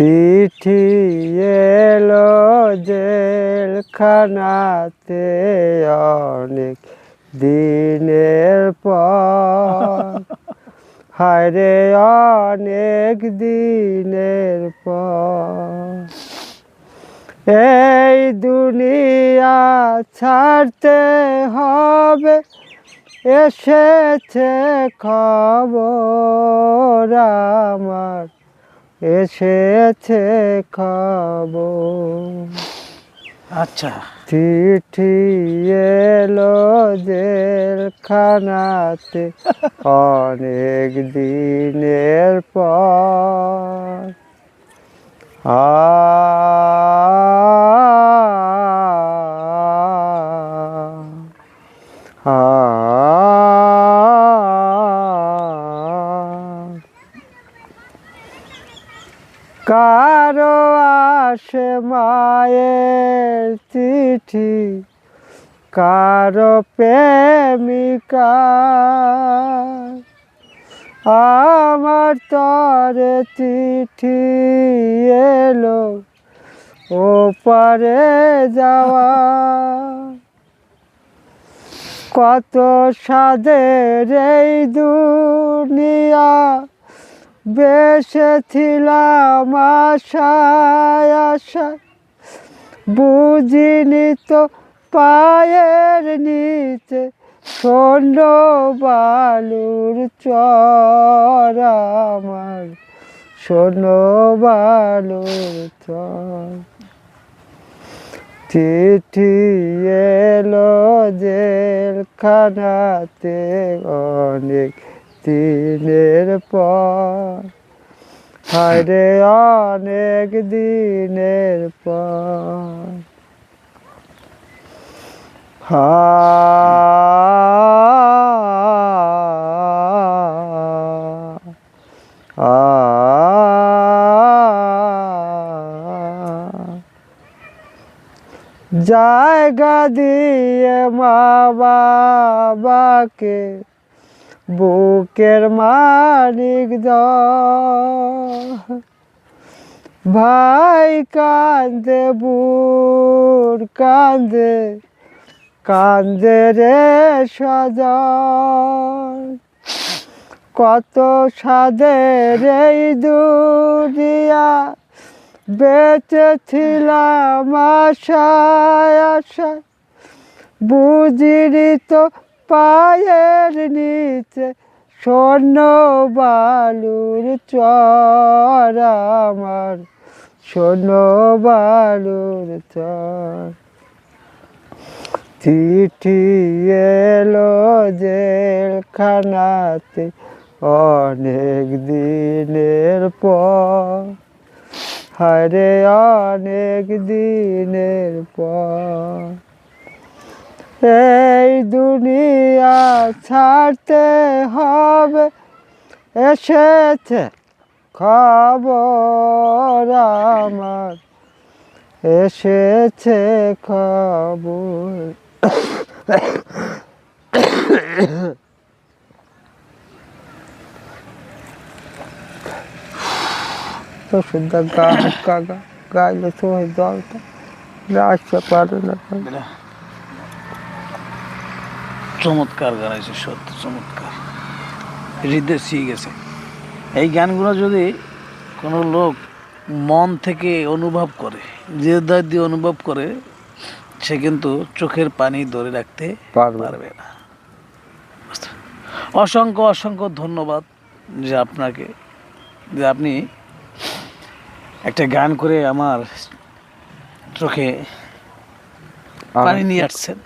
চিঠি এলো জেলখানাতে অনেক দিনের পর, হায়রে অনেক দিনের পর। এই দুনিয়া ছাড়তে হবে, এসেছে খবর আমার, এসেছে খবর। আচ্ছা, চিঠি এলো জেলখানাতে অনেক দিনের পর। কারো আসে মায়ের চিঠি, কারো প্রেমিকা, আমার তরে চিঠি এলো ওপারে যাওয়া। কত সাদের এই দুনিয়া, বেসেছিলাম আশায় আশায়, বুঝিনি তো পায়ের নিচে শূন্য বালুর চর আমার, শূন্য বালুর চর। চিঠি এলো জেলখানাতে অনেক দিনের পর, হায়রে অনেক দিনের পর। জায়গা দিয়ে মা বাবাকে, বুকের মানিক ভাই কান্দে, বুর কান্দে, কান্দে রে সজন। কত সাদের এই দুনিয়া, বেঁচেছিলাম আশায় আশায়, বুঝিনি তো পায়ের নিচে শূন্য বালুর চর আমার, শূন্য বালুর চর। চিঠি এলো জেলখানাতে অনেক দিনের পর, হায়রে অনেক দিনের পর। এই দুনিয়া ছাড়তে হবে, এসেছে খবর আমার, এসেছে খবর। তো শুদ্ধ গা হাক্কা গাইলে সময় জলটা আসতে পারে না। চমৎকার গাইছে, সত্যি চমৎকার, হৃদয় ছিঁড়ে গেছে। এই গানগুলো যদি কোনো লোক মন থেকে অনুভব করে, হৃদয় দিয়ে অনুভব করে, সে কিন্তু চোখের পানি ধরে রাখতে পারবে না। অসংখ্য অসংখ্য ধন্যবাদ যে আপনাকে, যে আপনি একটা গান করে আমার চোখে পানি নিয়ে আসছেন।